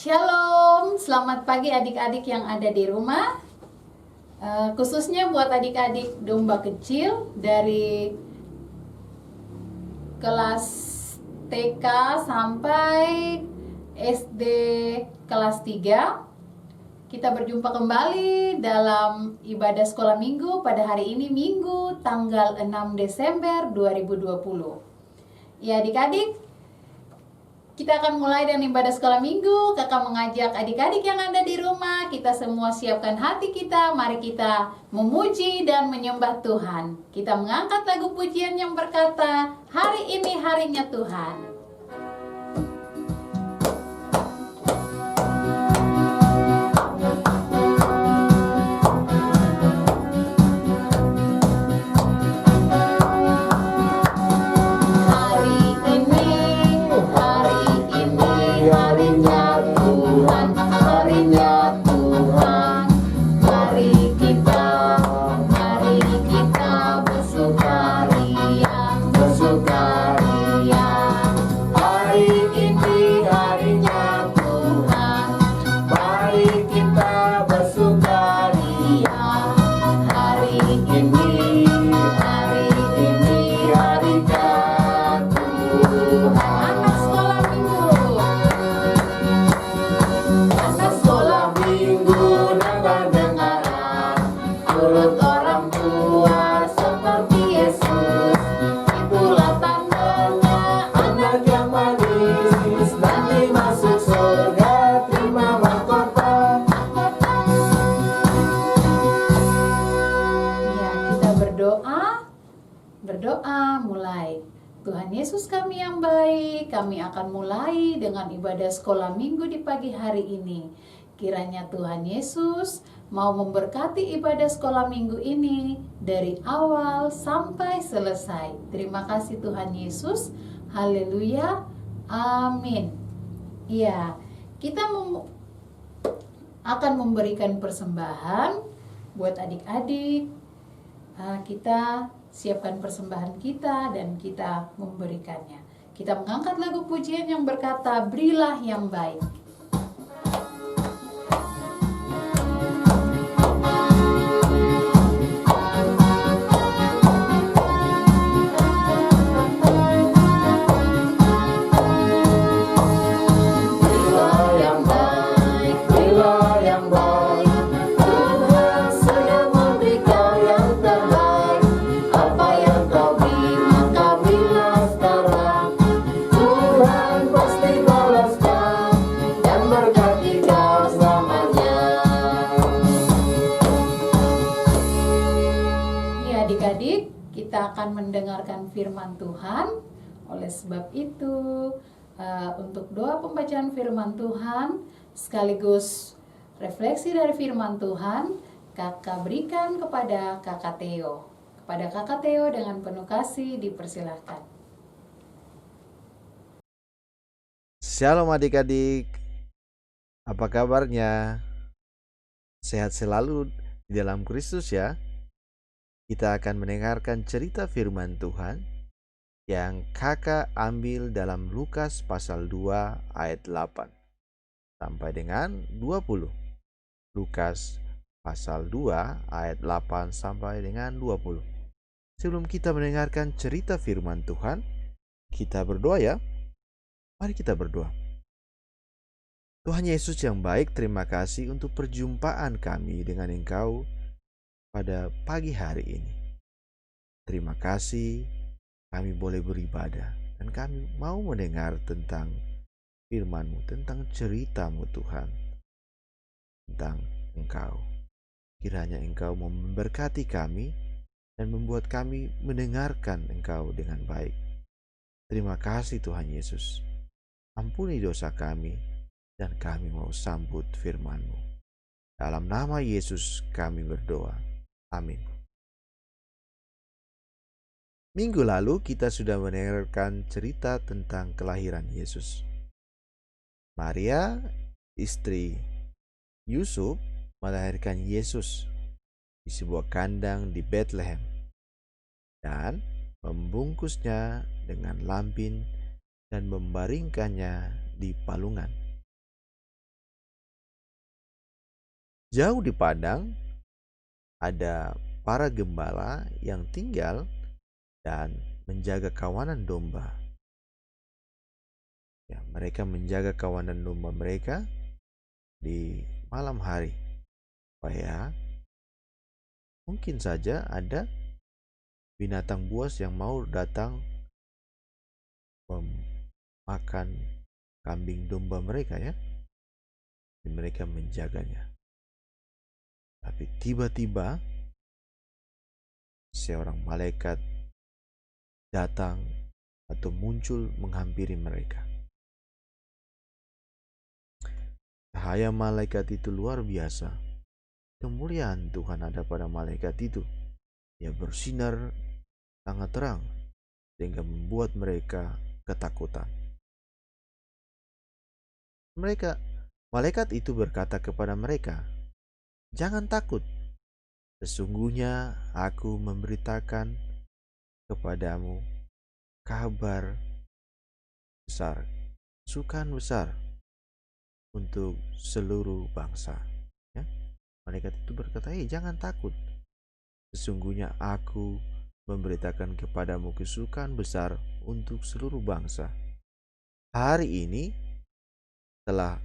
Shalom, selamat pagi adik-adik yang ada di rumah. Khususnya buat adik-adik domba kecil dari kelas TK sampai SD kelas 3. Kita berjumpa kembali dalam ibadah sekolah minggu pada hari ini, Minggu tanggal 6 Desember 2020. Ya adik-adik, kita akan mulai dengan ibadah sekolah minggu. Kakak mengajak adik-adik yang ada di rumah, kita semua siapkan hati kita. Mari kita memuji dan menyembah Tuhan. Kita mengangkat lagu pujian yang berkata, hari ini harinya Tuhan. Berdoa mulai. Tuhan Yesus kami yang baik, kami akan mulai dengan ibadah sekolah minggu di pagi hari ini. Kiranya Tuhan Yesus mau memberkati ibadah sekolah minggu ini dari awal sampai selesai. Terima kasih Tuhan Yesus. Haleluya. Amin. Ya, kita akan memberikan persembahan buat adik-adik. Kita siapkan persembahan kita dan kita memberikannya. Kita mengangkat lagu pujian yang berkata, berilah yang baik. Adik-adik, kita akan mendengarkan firman Tuhan. Oleh sebab itu, untuk doa pembacaan firman Tuhan sekaligus refleksi dari firman Tuhan, kakak berikan kepada kakak Theo. Kepada kakak Theo dengan penuh kasih dipersilahkan. Shalom adik-adik, apa kabarnya? Sehat selalu di dalam Kristus ya. Kita akan mendengarkan cerita firman Tuhan yang kakak ambil dalam Lukas pasal 2 ayat 8 sampai dengan 20. Lukas pasal 2 ayat 8 sampai dengan 20. Sebelum kita mendengarkan cerita firman Tuhan, kita berdoa ya. Mari kita berdoa. Tuhan Yesus yang baik, terima kasih untuk perjumpaan kami dengan Engkau pada pagi hari ini. Terima kasih kami boleh beribadah dan kami mau mendengar tentang firman-Mu, tentang cerita-Mu Tuhan, tentang Engkau. Kiranya Engkau memberkati kami dan membuat kami mendengarkan Engkau dengan baik. Terima kasih Tuhan Yesus. Ampuni dosa kami dan kami mau sambut firman-Mu. Dalam nama Yesus kami berdoa. Amin. Minggu lalu kita sudah mendengarkan cerita tentang kelahiran Yesus. Maria, istri Yusuf, melahirkan Yesus di sebuah kandang di Bethlehem dan membungkusnya dengan lampin dan membaringkannya di palungan. Jauh di padang ada para gembala yang tinggal dan menjaga kawanan domba. Ya, mereka menjaga kawanan domba mereka di malam hari, supaya mungkin saja ada binatang buas yang mau datang memakan kambing domba mereka ya. Dan mereka menjaganya. Tapi tiba-tiba seorang malaikat datang atau muncul menghampiri mereka. Cahaya malaikat itu luar biasa. Kemuliaan Tuhan ada pada malaikat itu. Ia bersinar sangat terang sehingga membuat mereka ketakutan. Malaikat itu berkata kepada mereka, "Jangan takut. Sesungguhnya aku memberitakan kepadamu kabar besar, kesukaan besar untuk seluruh bangsa." Ya. Malaikat itu berkata, "Jangan takut. Sesungguhnya aku memberitakan kepadamu kesukaan besar untuk seluruh bangsa. Hari ini telah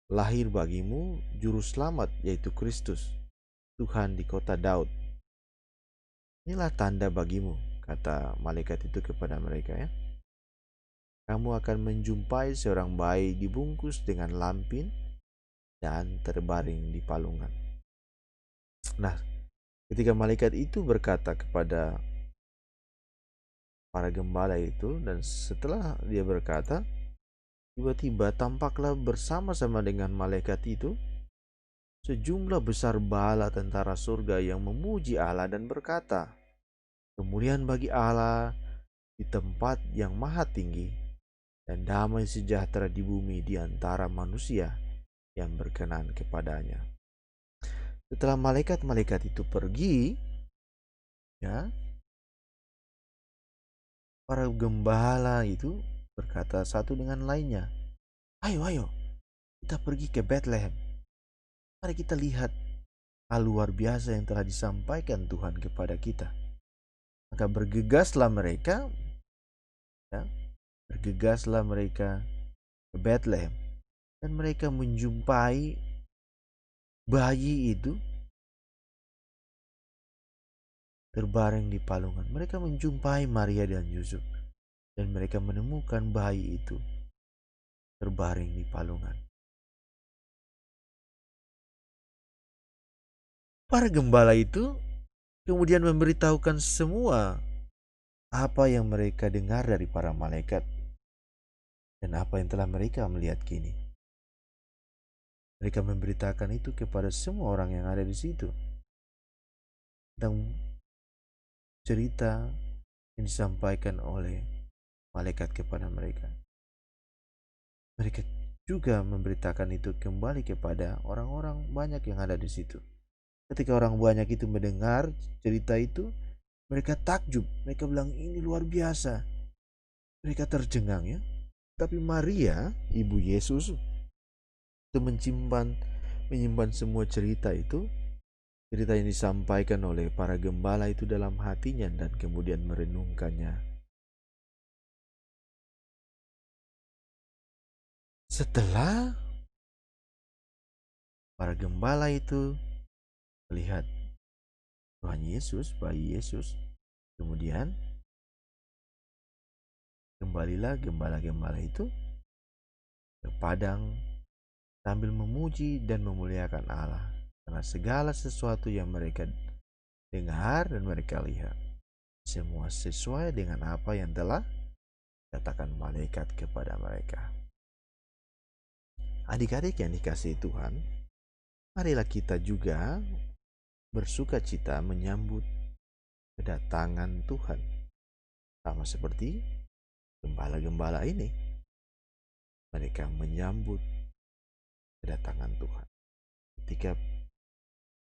lahir bagimu juru selamat, yaitu Kristus, Tuhan di kota Daud. Inilah tanda bagimu," kata malaikat itu kepada mereka ya. "Kamu akan menjumpai seorang bayi dibungkus dengan lampin dan terbaring di palungan." Nah, ketika malaikat itu berkata kepada para gembala itu, dan setelah dia berkata, tiba-tiba tampaklah bersama-sama dengan malaikat itu sejumlah besar bala tentara surga yang memuji Allah dan berkata, "Kemuliaan bagi Allah di tempat yang maha tinggi, dan damai sejahtera di bumi di antara manusia yang berkenan kepadanya." Setelah malaikat-malaikat itu pergi, ya, para gembala itu berkata satu dengan lainnya, "Ayo, ayo, kita pergi ke Bethlehem. Mari kita lihat hal luar biasa yang telah disampaikan Tuhan kepada kita." Maka ya, bergegaslah mereka ke Bethlehem, dan mereka menjumpai bayi itu terbaring di palungan. Mereka menjumpai Maria dan Yusuf, dan mereka menemukan bayi itu terbaring di palungan. Para gembala itu kemudian memberitahukan semua apa yang mereka dengar dari para malaikat dan apa yang telah mereka melihat kini. Mereka memberitakan itu kepada semua orang yang ada di situ tentang cerita yang disampaikan oleh malaikat kepada mereka. Mereka juga memberitakan itu kembali kepada orang-orang banyak yang ada di situ. Ketika orang banyak itu mendengar cerita itu, mereka takjub. Mereka bilang, "Ini luar biasa." Mereka tercengang ya. Tapi Maria, ibu Yesus, itu menyimpan semua cerita itu, cerita yang disampaikan oleh para gembala itu dalam hatinya, dan kemudian merenungkannya. Setelah para gembala itu melihat Tuhan Yesus, bayi Yesus, kemudian kembalilah gembala-gembala itu ke padang sambil memuji dan memuliakan Allah karena segala sesuatu yang mereka dengar dan mereka lihat, semua sesuai dengan apa yang telah katakan malaikat kepada mereka. Adik-adik yang dikasihi Tuhan, marilah kita juga bersuka cita menyambut kedatangan Tuhan, sama seperti gembala-gembala ini. Mereka menyambut kedatangan Tuhan. Ketika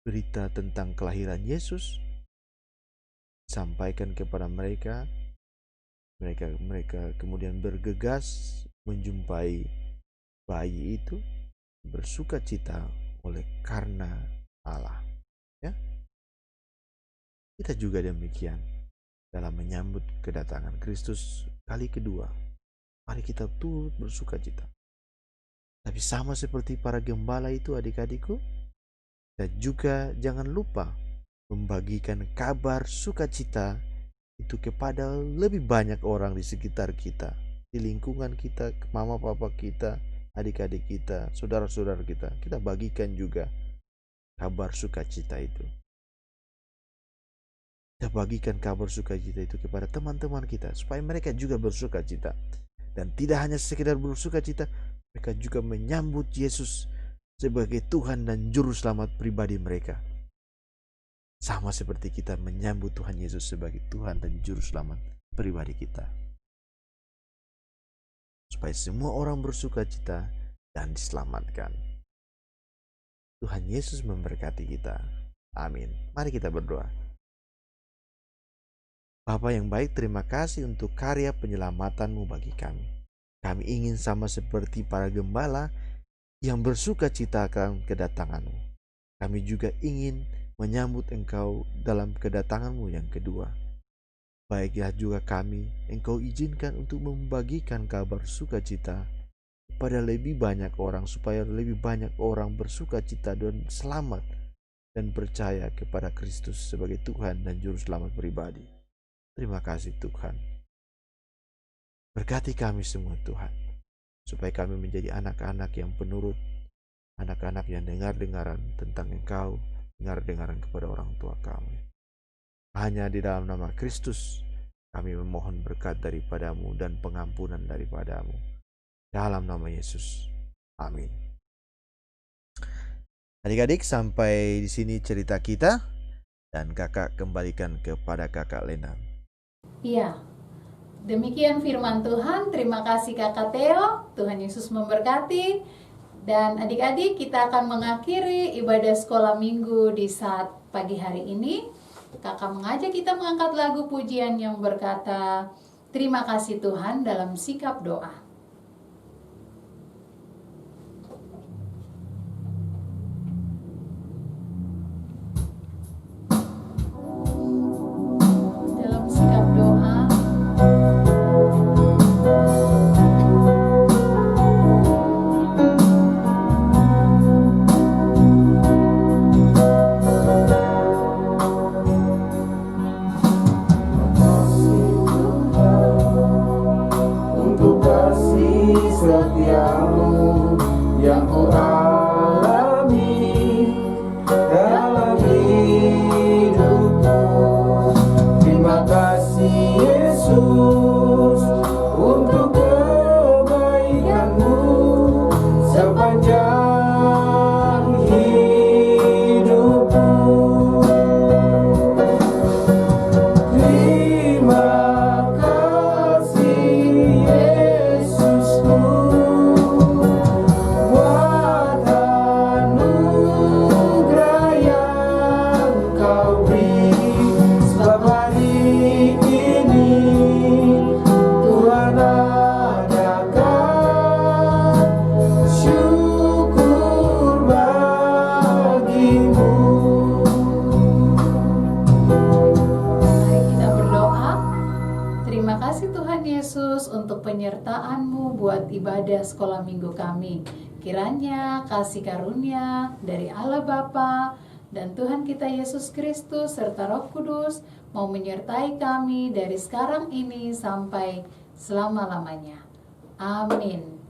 berita tentang kelahiran Yesus disampaikan kepada mereka, mereka kemudian bergegas menjumpai bayi itu, bersuka cita oleh karena Allah. Ya, kita juga demikian dalam menyambut kedatangan Kristus kali kedua. Mari kita turut bersuka cita. Tapi sama seperti para gembala itu adik-adikku, kita juga jangan lupa membagikan kabar sukacita itu kepada lebih banyak orang di sekitar kita, di lingkungan kita, mama papa kita, adik-adik kita, saudara-saudara kita. Kita bagikan juga kabar sukacita itu. Kita bagikan kabar sukacita itu kepada teman-teman kita supaya mereka juga bersukacita. Dan tidak hanya sekedar bersukacita, mereka juga menyambut Yesus sebagai Tuhan dan Juru Selamat pribadi mereka. Sama seperti kita menyambut Tuhan Yesus sebagai Tuhan dan Juru Selamat pribadi kita. Supaya semua orang bersukacita dan diselamatkan. Tuhan Yesus memberkati kita. Amin. Mari kita berdoa. Bapa yang baik, terima kasih untuk karya penyelamatan-Mu bagi kami. Kami ingin sama seperti para gembala yang bersuka cita akan kedatangan-Mu. Kami juga ingin menyambut Engkau dalam kedatangan-Mu yang kedua. Baiklah juga kami, Engkau izinkan untuk membagikan kabar sukacita kepada lebih banyak orang, supaya lebih banyak orang bersuka cita dan selamat dan percaya kepada Kristus sebagai Tuhan dan Juru Selamat pribadi. Terima kasih Tuhan. Berkati kami semua Tuhan, supaya kami menjadi anak-anak yang penurut, anak-anak yang dengar-dengaran tentang Engkau, dengar-dengaran kepada orang tua kami. Hanya di dalam nama Kristus kami memohon berkat daripada-Mu dan pengampunan daripada-Mu. Dalam nama Yesus. Amin. Adik-adik, sampai di sini cerita kita, dan kakak kembalikan kepada kakak Lena. Iya, demikian firman Tuhan. Terima kasih Kakak Theo. Tuhan Yesus memberkati. Dan adik-adik, kita akan mengakhiri ibadah sekolah minggu di saat pagi hari ini. Kakak mengajak kita mengangkat lagu pujian yang berkata, terima kasih Tuhan dalam sikap doa. Dalam sikap doa, untuk kasih setiamu yang ku alami dalam hidupku. Terima kasih Yesus untuk kebaikanmu sepanjang hidupku. Terima kasih Yesusku buat anugerah yang Kau beri. Sebab hari ini Tuhan adakan syukur bagimu. mari kita berdoa. Terima kasih Tuhan Yesus untuk penyertaan-Mu buat ibadah sekolah minggu kami. Kiranya kasih karunia dari Allah Bapa dan Tuhan kita Yesus Kristus serta Roh Kudus mau menyertai kami dari sekarang ini sampai selama-lamanya. Amin.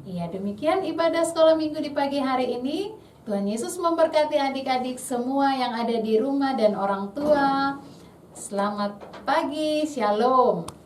Iya, demikian ibadah sekolah minggu di pagi hari ini. Tuhan Yesus memberkati adik-adik semua yang ada di rumah dan orang tua. Selamat pagi, shalom.